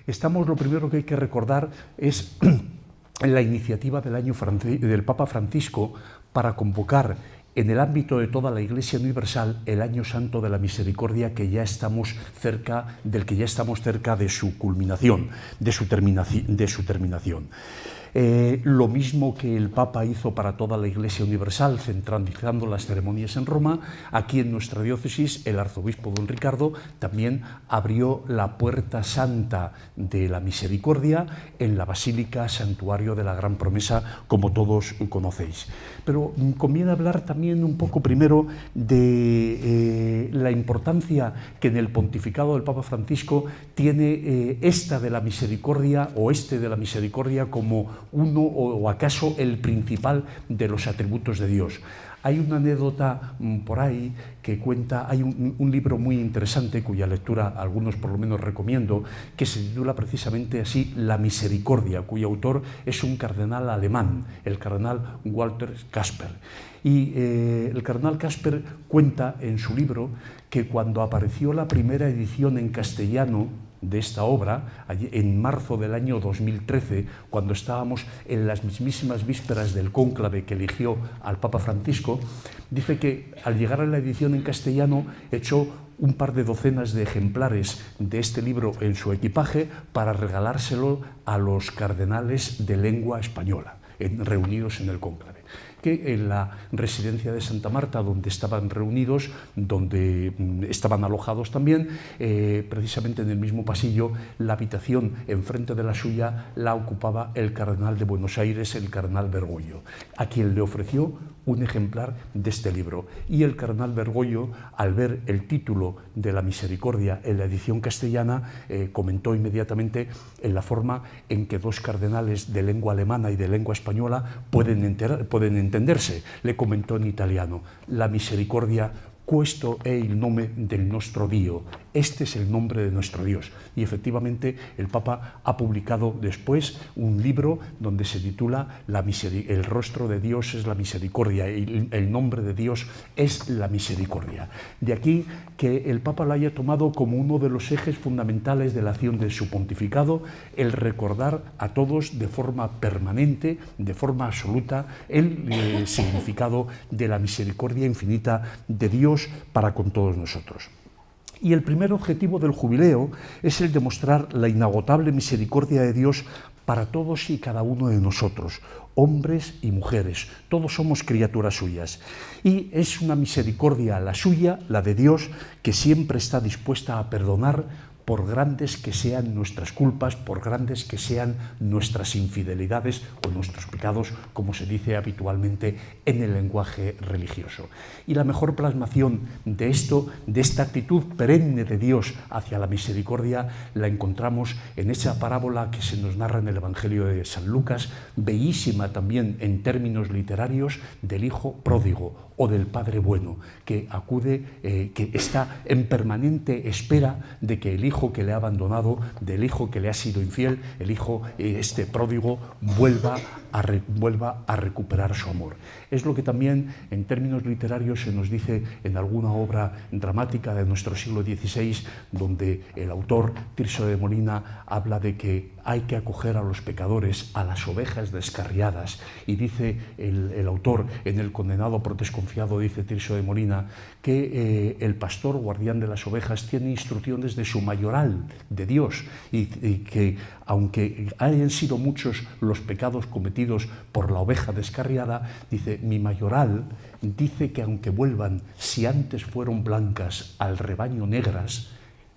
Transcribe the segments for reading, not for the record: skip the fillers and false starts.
Lo primero que hay que recordar es la iniciativa del Papa Francisco para convocar en el ámbito de toda la Iglesia Universal el Año Santo de la Misericordia, del que ya estamos cerca de su culminación, de su terminación. Lo mismo que el Papa hizo para toda la Iglesia Universal, centralizando las ceremonias en Roma, aquí en nuestra diócesis el arzobispo don Ricardo también abrió la Puerta Santa de la Misericordia en la Basílica Santuario de la Gran Promesa, como todos conocéis. Pero conviene hablar también un poco primero de la importancia que en el pontificado del Papa Francisco tiene esta de la misericordia, o de la misericordia, como uno o acaso el principal de los atributos de Dios. Hay una anécdota por ahí que cuenta, hay un libro muy interesante cuya lectura algunos por lo menos recomiendo, que se titula precisamente así La Misericordia, cuyo autor es un cardenal alemán, el cardenal Walter Kasper. Y el cardenal Kasper cuenta en su libro que cuando apareció la primera edición en castellano de esta obra, en marzo del año 2013, cuando estábamos en las mismísimas vísperas del cónclave que eligió al Papa Francisco, dice que al llegar a la edición en castellano echó un par de docenas de ejemplares de este libro en su equipaje para regalárselo a los cardenales de lengua española, reunidos en el cónclave, que en la residencia de Santa Marta, donde estaban reunidos, donde estaban alojados también, precisamente en el mismo pasillo, la habitación enfrente de la suya la ocupaba el cardenal de Buenos Aires, el cardenal Bergoglio, a quien le ofreció un ejemplar de este libro. Y el cardenal Bergoglio, al ver el título de la Misericordia en la edición castellana, comentó inmediatamente en la forma en que dos cardenales de lengua alemana y de lengua española pueden entenderse. Le comentó en italiano: la misericordia, questo è il nome del nostro Dio. Este es el nombre de nuestro Dios. Y efectivamente el Papa ha publicado después un libro donde se titula El rostro de Dios es la misericordia, y el nombre de Dios es la misericordia. De aquí que el Papa lo haya tomado como uno de los ejes fundamentales de la acción de su pontificado, el recordar a todos de forma permanente, de forma absoluta, el significado de la misericordia infinita de Dios para con todos nosotros. Y el primer objetivo del jubileo es el de mostrar la inagotable misericordia de Dios para todos y cada uno de nosotros, hombres y mujeres, todos somos criaturas suyas. Y es una misericordia la suya, la de Dios, que siempre está dispuesta a perdonar, por grandes que sean nuestras culpas, por grandes que sean nuestras infidelidades o nuestros pecados, como se dice habitualmente en el lenguaje religioso. Y la mejor plasmación de esto, de esta actitud perenne de Dios hacia la misericordia, la encontramos en esa parábola que se nos narra en el Evangelio de San Lucas, bellísima también en términos literarios, del hijo pródigo o del padre bueno, que acude, que está en permanente espera de que el hijo que le ha abandonado, del hijo que le ha sido infiel, el hijo pródigo, vuelva a recuperar su amor. Es lo que también en términos literarios se nos dice en alguna obra dramática de nuestro siglo XVI, donde el autor Tirso de Molina habla de que hay que acoger a los pecadores, a las ovejas descarriadas, y dice el autor en El condenado por desconfiado, dice Tirso de Molina, que el pastor guardián de las ovejas tiene instrucciones de su mayoral, de Dios, y que aunque hayan sido muchos los pecados cometidos por la oveja descarriada, dice, mi mayoral dice que aunque vuelvan, si antes fueron blancas, al rebaño negras,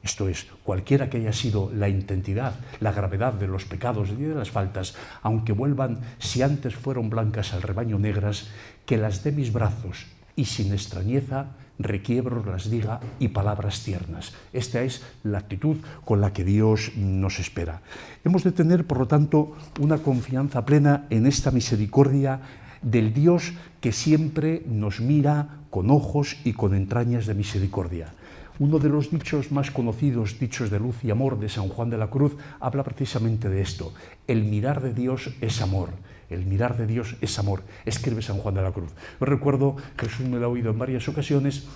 esto es, cualquiera que haya sido la intensidad, la gravedad de los pecados y de las faltas, aunque vuelvan, si antes fueron blancas al rebaño negras, que las dé mis brazos, y sin extrañeza requiebros las diga y palabras tiernas. Esta es la actitud con la que Dios nos espera. Hemos de tener, por lo tanto, una confianza plena en esta misericordia del Dios que siempre nos mira con ojos y con entrañas de misericordia. Uno de los dichos más conocidos, dichos de luz y amor de San Juan de la Cruz, habla precisamente de esto. El mirar de Dios es amor. El mirar de Dios es amor, escribe San Juan de la Cruz. Yo recuerdo, Jesús me lo ha oído en varias ocasiones,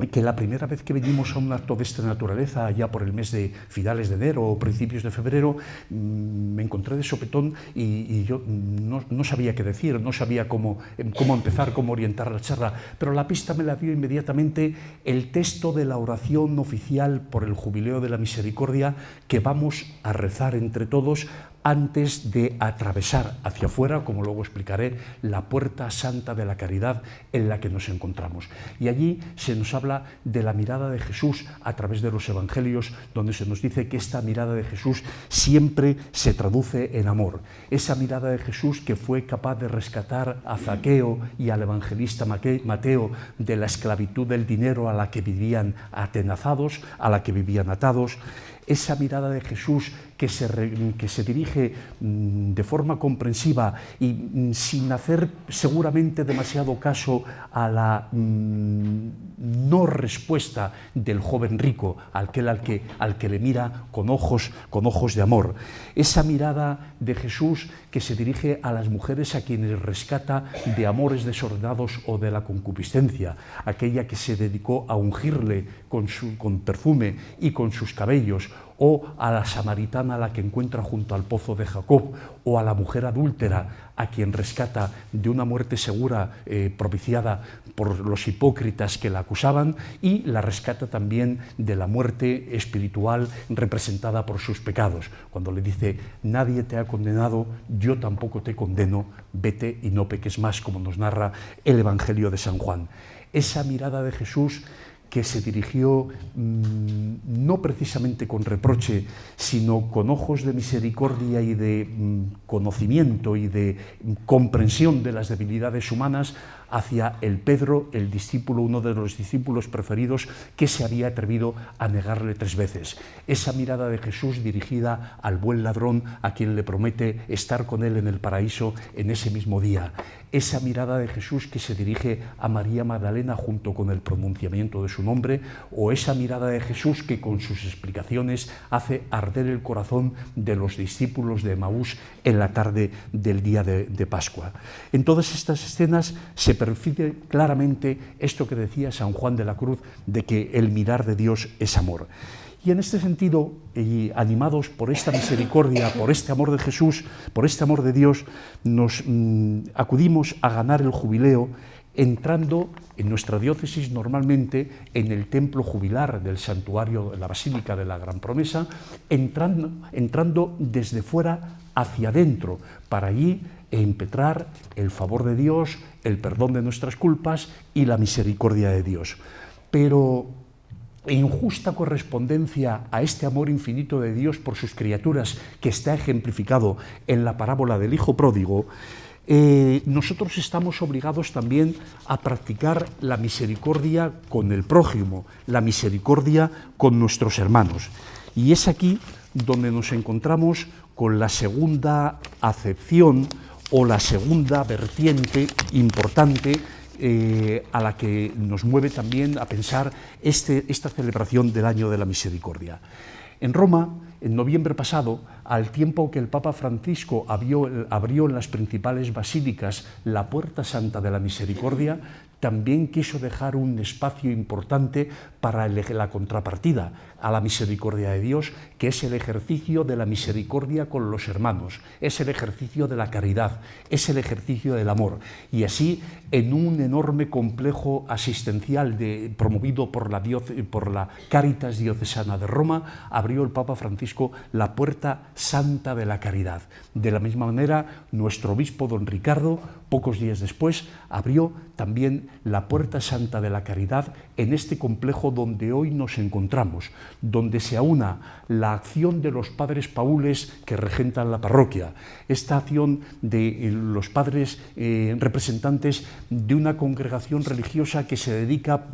que la primera vez que venimos a un acto de esta naturaleza, ya por el mes de finales de enero o principios de febrero, me encontré de sopetón y yo no sabía qué decir, no sabía cómo empezar, cómo orientar la charla, pero la pista me la dio inmediatamente el texto de la oración oficial por el Jubileo de la Misericordia que vamos a rezar entre todos antes de atravesar hacia afuera, como luego explicaré, la puerta santa de la caridad en la que nos encontramos. Y allí se nos habla de la mirada de Jesús a través de los evangelios, donde se nos dice que esta mirada de Jesús siempre se traduce en amor. Esa mirada de Jesús que fue capaz de rescatar a Zaqueo y al evangelista Mateo de la esclavitud del dinero a la que vivían atenazados, a la que vivían atados. Esa mirada de Jesús que se dirige de forma comprensiva y sin hacer seguramente demasiado caso a la no respuesta del joven rico, al que le mira con ojos de amor. Esa mirada de Jesús que se dirige a las mujeres a quienes rescata de amores desordenados o de la concupiscencia, aquella que se dedicó a ungirle con perfume y con sus cabellos, o a la samaritana a la que encuentra junto al pozo de Jacob, o a la mujer adúltera a quien rescata de una muerte segura propiciada por los hipócritas que la acusaban, y la rescata también de la muerte espiritual representada por sus pecados, cuando le dice: nadie te ha condenado, yo tampoco te condeno, vete y no peques más, como nos narra el Evangelio de San Juan. Esa mirada de Jesús que se dirigió no precisamente con reproche, sino con ojos de misericordia y de conocimiento y de comprensión de las debilidades humanas, hacia el Pedro, el discípulo, uno de los discípulos preferidos, que se había atrevido a negarle 3 veces. Esa mirada de Jesús dirigida al buen ladrón, a quien le promete estar con él en el paraíso en ese mismo día. Esa mirada de Jesús que se dirige a María Magdalena junto con el pronunciamiento de su nombre, o esa mirada de Jesús que con sus explicaciones hace arder el corazón de los discípulos de Emaús en la tarde del día de Pascua. En todas estas escenas se percibe claramente esto que decía San Juan de la Cruz, de que el mirar de Dios es amor. Y en este sentido, y animados por esta misericordia, por este amor de Jesús, por este amor de Dios, nos acudimos a ganar el jubileo entrando en nuestra diócesis normalmente en el templo jubilar del santuario de la Basílica de la Gran Promesa, entrando desde fuera hacia adentro, para allí impetrar el favor de Dios, el perdón de nuestras culpas y la misericordia de Dios. Pero en justa correspondencia a este amor infinito de Dios por sus criaturas, que está ejemplificado en la parábola del Hijo Pródigo, nosotros estamos obligados también a practicar la misericordia con el prójimo, la misericordia con nuestros hermanos. Y es aquí donde nos encontramos con la segunda acepción o la segunda vertiente importante a la que nos mueve también a pensar esta celebración del Año de la Misericordia. En Roma, en noviembre pasado, al tiempo que el Papa Francisco abrió en las principales basílicas la Puerta Santa de la Misericordia, también quiso dejar un espacio importante para la contrapartida a la misericordia de Dios, que es el ejercicio de la misericordia con los hermanos, es el ejercicio de la caridad, es el ejercicio del amor. Y así, en un enorme complejo asistencial promovido por la Cáritas Diocesana de Roma, abrió el Papa Francisco la Puerta Santa de la Caridad. De la misma manera, nuestro obispo don Ricardo, pocos días después, abrió también la Puerta Santa de la Caridad en este complejo donde hoy nos encontramos, donde se aúna la acción de los padres paules que regentan la parroquia, esta acción de los padres representantes de una congregación religiosa que se dedica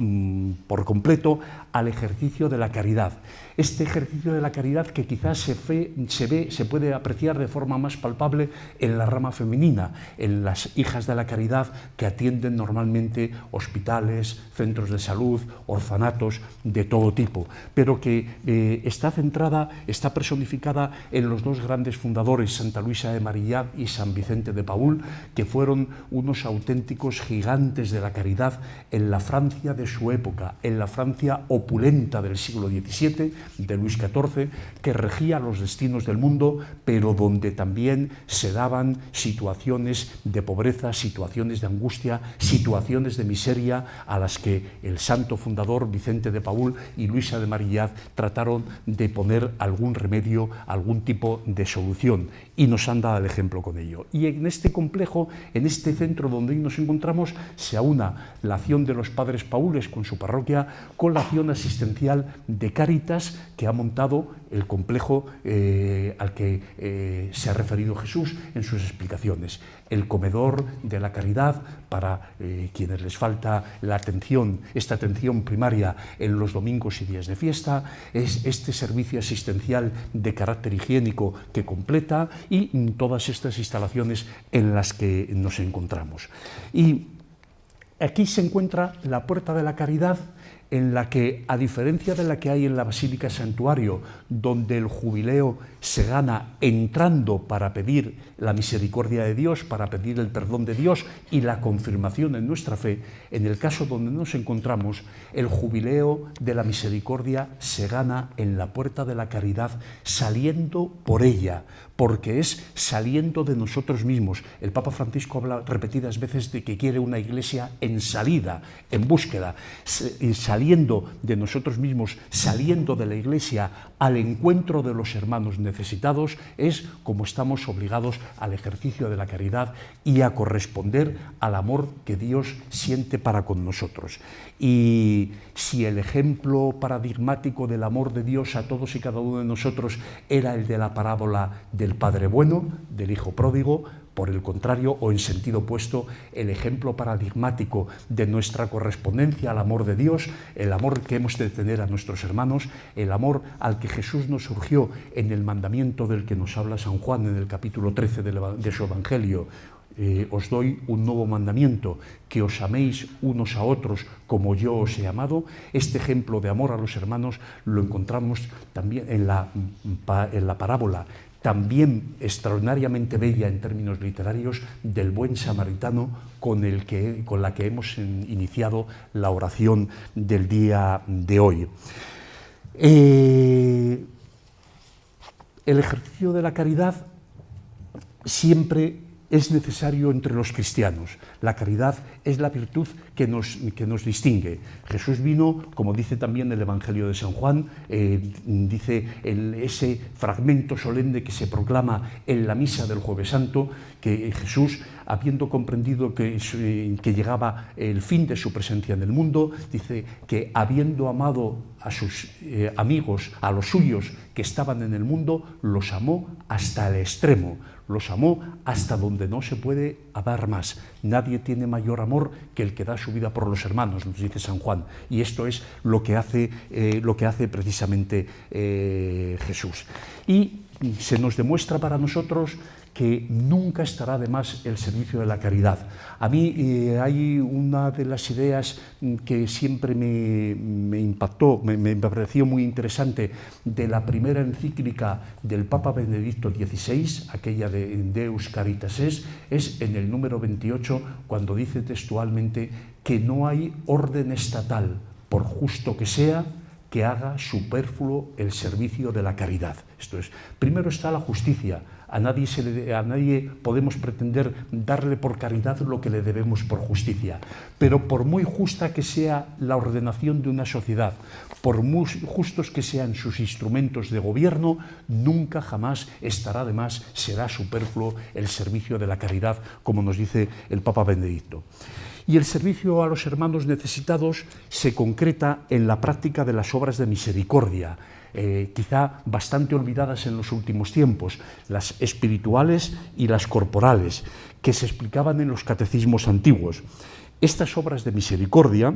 por completo al ejercicio de la caridad. Este ejercicio de la caridad que quizás se puede apreciar de forma más palpable en la rama femenina, en las hijas de la caridad que atienden normalmente hospitales, centros de salud, orfanatos de todo tipo, pero que que está centrada, está personificada en los dos grandes fundadores, Santa Luisa de Marillac y San Vicente de Paúl, que fueron unos auténticos gigantes de la caridad en la Francia de su época, en la Francia opulenta del siglo XVII, de Luis XIV, que regía los destinos del mundo, pero donde también se daban situaciones de pobreza, situaciones de angustia, situaciones de miseria a las que el santo fundador Vicente de Paúl y Luisa de Marillac trataron de poner algún remedio, algún tipo de solución, y nos han dado el ejemplo con ello. Y en este complejo, en este centro donde hoy nos encontramos, se aúna la acción de los padres paules con su parroquia con la acción asistencial de Cáritas que ha montado el complejo al que se ha referido Jesús en sus explicaciones. El comedor de la caridad para quienes les falta la atención, esta atención primaria en los domingos y días de fiesta, es este servicio asistencial de carácter higiénico que completa, y todas estas instalaciones en las que nos encontramos. Y aquí se encuentra la Puerta de la Caridad, en la que, a diferencia de la que hay en la Basílica Santuario, donde el jubileo se gana entrando para pedir la misericordia de Dios, para pedir el perdón de Dios y la confirmación en nuestra fe, en el caso donde nos encontramos, el jubileo de la misericordia se gana en la Puerta de la Caridad, saliendo por ella, porque es saliendo de nosotros mismos. El Papa Francisco habla repetidas veces de que quiere una iglesia en salida, en búsqueda, saliendo de nosotros mismos, saliendo de la iglesia al encuentro de los hermanos necesitados, es como estamos obligados al ejercicio de la caridad y a corresponder al amor que Dios siente para con nosotros. Y si el ejemplo paradigmático del amor de Dios a todos y cada uno de nosotros era el de la parábola del Padre Bueno, del Hijo Pródigo, por el contrario, o en sentido opuesto, el ejemplo paradigmático de nuestra correspondencia al amor de Dios, el amor que hemos de tener a nuestros hermanos, el amor al que Jesús nos surgió en el mandamiento del que nos habla San Juan en el capítulo 13 de su Evangelio. Os doy un nuevo mandamiento, que os améis unos a otros como yo os he amado. Este ejemplo de amor a los hermanos lo encontramos también en la parábola, también extraordinariamente bella en términos literarios, del buen samaritano con la que hemos iniciado la oración del día de hoy. El ejercicio de la caridad siempre es necesario entre los cristianos. La caridad es la virtud que nos distingue. Jesús vino, como dice también el Evangelio de San Juan, dice ese fragmento solemne que se proclama en la misa del Jueves Santo, que Jesús, habiendo comprendido que llegaba el fin de su presencia en el mundo, dice que habiendo amado a sus amigos, a los suyos que estaban en el mundo, los amó hasta el extremo, los amó hasta donde no se puede amar más. Nadie tiene mayor amor que el que da su vida por los hermanos, nos dice San Juan, y esto es lo que hace precisamente Jesús. Y se nos demuestra para nosotros que nunca estará de más el servicio de la caridad. A mí hay una de las ideas que siempre me impactó, me pareció muy interesante, de la primera encíclica del Papa Benedicto XVI, aquella de Deus Caritas es en el número 28, cuando dice textualmente que no hay orden estatal, por justo que sea, que haga superfluo el servicio de la caridad. Esto es, primero está la justicia. A nadie podemos pretender darle por caridad lo que le debemos por justicia. Pero por muy justa que sea la ordenación de una sociedad, por muy justos que sean sus instrumentos de gobierno, nunca jamás estará de más, será superfluo el servicio de la caridad, como nos dice el Papa Benedicto. Y el servicio a los hermanos necesitados se concreta en la práctica de las obras de misericordia, quizá bastante olvidadas en los últimos tiempos, las espirituales y las corporales, que se explicaban en los catecismos antiguos. Estas obras de misericordia,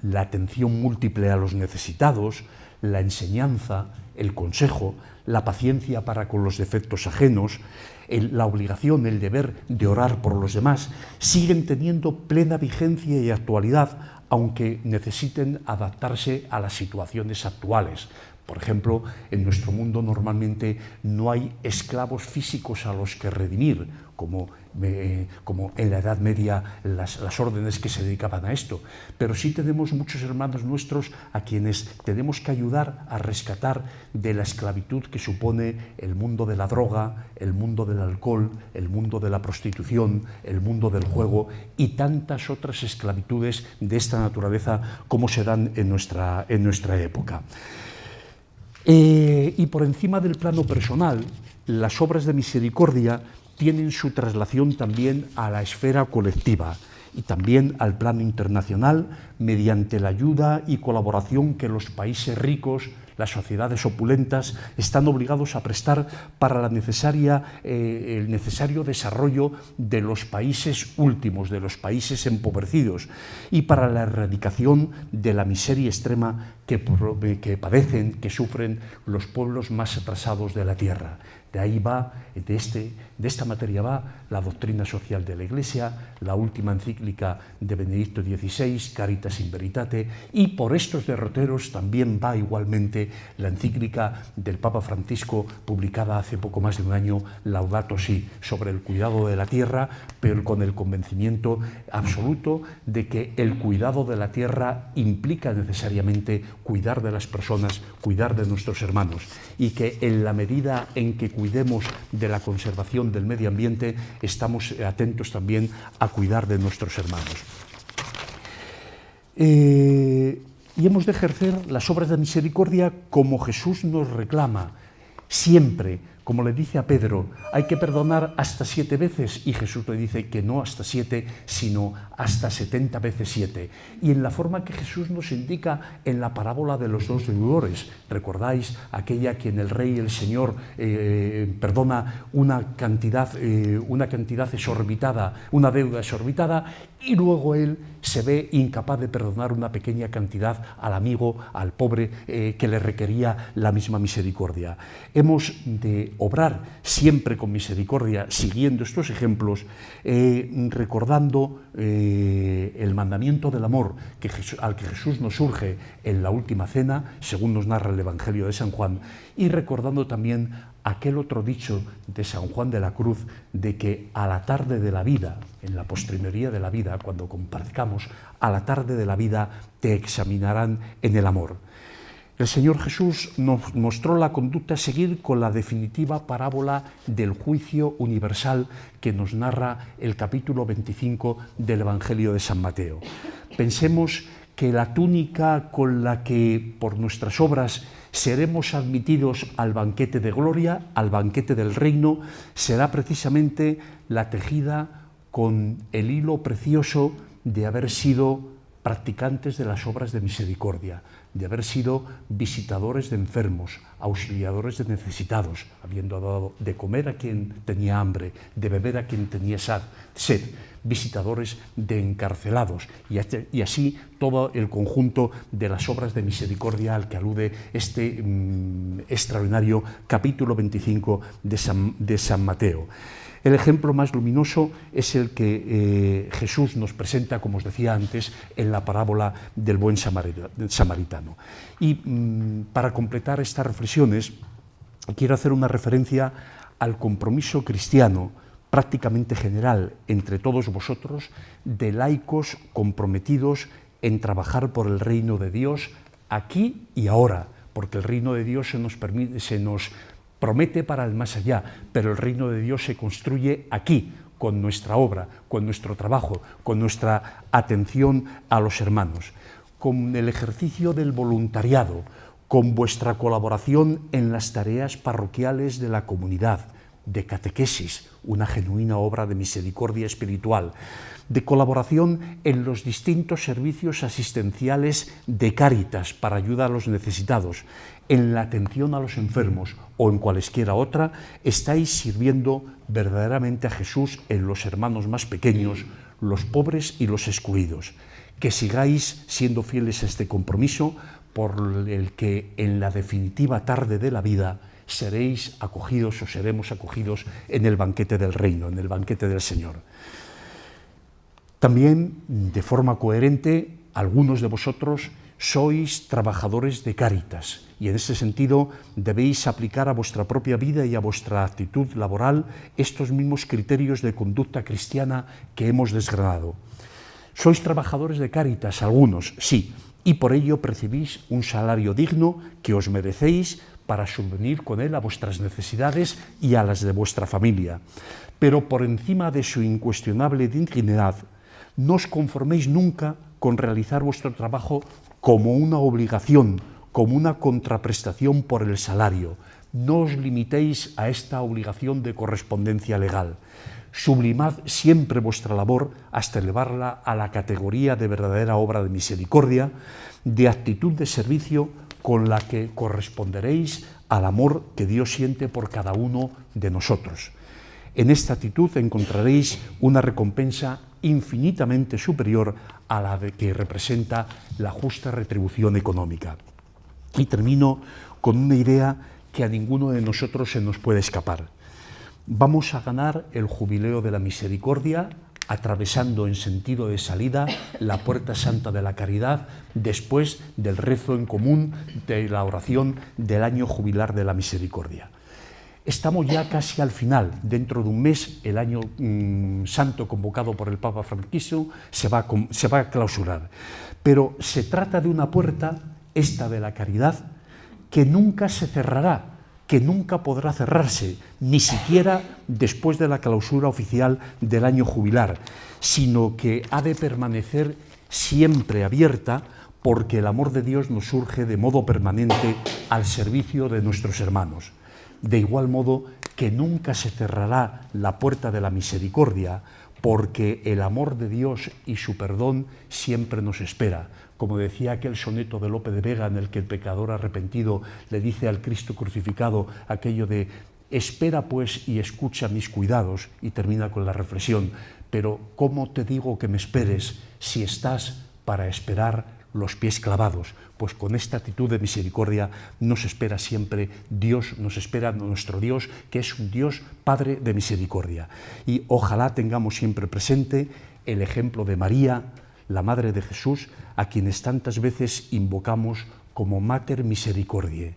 la atención múltiple a los necesitados, la enseñanza, el consejo, la paciencia para con los defectos ajenos, la obligación, el deber de orar por los demás, siguen teniendo plena vigencia y actualidad aunque necesiten adaptarse a las situaciones actuales. Por ejemplo, en nuestro mundo normalmente no hay esclavos físicos a los que redimir, como en la Edad Media las órdenes que se dedicaban a esto. Pero sí tenemos muchos hermanos nuestros a quienes tenemos que ayudar a rescatar de la esclavitud que supone el mundo de la droga, el mundo del alcohol, el mundo de la prostitución, el mundo del juego y tantas otras esclavitudes de esta naturaleza como se dan en nuestra época. Y por encima del plano personal, las obras de misericordia tienen su traslación también a la esfera colectiva y también al plano internacional mediante la ayuda y colaboración que los países ricos, las sociedades opulentas, están obligados a prestar para el necesario desarrollo de los países últimos, de los países empobrecidos, y para la erradicación de la miseria extrema que padecen, que sufren los pueblos más atrasados de la tierra. De ahí va, de esta materia va la doctrina social de la Iglesia, la última encíclica de Benedicto XVI, Caritas in Veritate, y por estos derroteros también va igualmente la encíclica del Papa Francisco, publicada hace poco más de un año, Laudato Si, sobre el cuidado de la tierra, pero con el convencimiento absoluto de que el cuidado de la tierra implica necesariamente cuidar de las personas, cuidar de nuestros hermanos, y que en la medida en que cuidemos de la conservación del medio ambiente, estamos atentos también a cuidar de nuestros hermanos. Y hemos de ejercer las obras de misericordia como Jesús nos reclama, siempre. Como le dice a Pedro, hay que perdonar hasta 7 veces, y Jesús le dice que no hasta 7, sino hasta 70 veces 7. Y en la forma que Jesús nos indica en la parábola de los 2 deudores, recordáis aquella que en el rey el Señor perdona una cantidad exorbitada, una deuda exorbitada, y luego él se ve incapaz de perdonar una pequeña cantidad al amigo, al pobre, que le requería la misma misericordia. Hemos de obrar siempre con misericordia, siguiendo estos ejemplos, recordando el mandamiento del amor al que Jesús nos urge en la última cena, según nos narra el Evangelio de San Juan, y recordando también aquel otro dicho de San Juan de la Cruz, de que a la tarde de la vida, en la postrimería de la vida, cuando comparezcamos, a la tarde de la vida te examinarán en el amor. El Señor Jesús nos mostró la conducta a seguir con la definitiva parábola del juicio universal que nos narra el capítulo 25 del Evangelio de San Mateo. Pensemos que la túnica con la que por nuestras obras seremos admitidos al banquete de gloria, al banquete del reino, será precisamente la tejida con el hilo precioso de haber sido practicantes de las obras de misericordia, de haber sido visitadores de enfermos, auxiliadores de necesitados, habiendo dado de comer a quien tenía hambre, de beber a quien tenía sed, visitadores de encarcelados, y así todo el conjunto de las obras de misericordia al que alude este extraordinario capítulo 25 de San Mateo. El ejemplo más luminoso es el que Jesús nos presenta, como os decía antes, en la parábola del buen samaritano. Y para completar estas reflexiones, quiero hacer una referencia al compromiso cristiano prácticamente general entre todos vosotros, de laicos comprometidos en trabajar por el reino de Dios aquí y ahora, porque el reino de Dios se nos promete para el más allá, pero el reino de Dios se construye aquí, con nuestra obra, con nuestro trabajo, con nuestra atención a los hermanos, con el ejercicio del voluntariado, con vuestra colaboración en las tareas parroquiales de la comunidad, de catequesis, una genuina obra de misericordia espiritual, de colaboración en los distintos servicios asistenciales de Cáritas para ayuda a los necesitados, en la atención a los enfermos o en cualesquiera otra, estáis sirviendo verdaderamente a Jesús en los hermanos más pequeños, los pobres y los excluidos. Que sigáis siendo fieles a este compromiso por el que en la definitiva tarde de la vida seréis acogidos o seremos acogidos en el banquete del reino, en el banquete del Señor. También, de forma coherente, algunos de vosotros sois trabajadores de Cáritas y en ese sentido debéis aplicar a vuestra propia vida y a vuestra actitud laboral estos mismos criterios de conducta cristiana que hemos desgranado. Sois trabajadores de Cáritas, algunos, sí, y por ello percibís un salario digno que os merecéis para subvenir con él a vuestras necesidades y a las de vuestra familia. Pero por encima de su incuestionable dignidad, no os conforméis nunca con realizar vuestro trabajo como una obligación, como una contraprestación por el salario. No os limitéis a esta obligación de correspondencia legal. Sublimad siempre vuestra labor hasta elevarla a la categoría de verdadera obra de misericordia, de actitud de servicio con la que corresponderéis al amor que Dios siente por cada uno de nosotros. En esta actitud encontraréis una recompensa infinitamente superior a la de que representa la justa retribución económica. Y termino con una idea que a ninguno de nosotros se nos puede escapar. Vamos a ganar el Jubileo de la Misericordia atravesando en sentido de salida la Puerta Santa de la Caridad después del rezo en común de la oración del año jubilar de la Misericordia. Estamos ya casi al final. Dentro de un mes, el año santo convocado por el Papa Francisco se va a clausurar. Pero se trata de una puerta, esta de la caridad, que nunca se cerrará, que nunca podrá cerrarse, ni siquiera después de la clausura oficial del año jubilar, sino que ha de permanecer siempre abierta porque el amor de Dios nos surge de modo permanente al servicio de nuestros hermanos. De igual modo que nunca se cerrará la puerta de la misericordia, porque el amor de Dios y su perdón siempre nos espera. Como decía aquel soneto de Lope de Vega en el que el pecador arrepentido le dice al Cristo crucificado aquello de «espera pues y escucha mis cuidados», y termina con la reflexión «pero ¿cómo te digo que me esperes si estás para esperar los pies clavados?». Pues con esta actitud de misericordia nos espera siempre Dios, nos espera nuestro Dios, que es un Dios Padre de misericordia. Y ojalá tengamos siempre presente el ejemplo de María, la Madre de Jesús, a quienes tantas veces invocamos como Mater Misericordiae,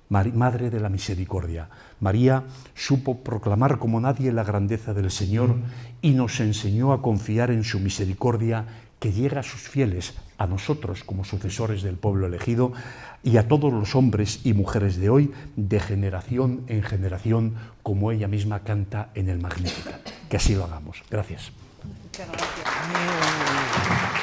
Madre de la Misericordia. María supo proclamar como nadie la grandeza del Señor y nos enseñó a confiar en su misericordia que llega a sus fieles, a nosotros como sucesores del pueblo elegido y a todos los hombres y mujeres de hoy, de generación en generación, como ella misma canta en el Magníficat. Que así lo hagamos. Gracias. Muchas gracias.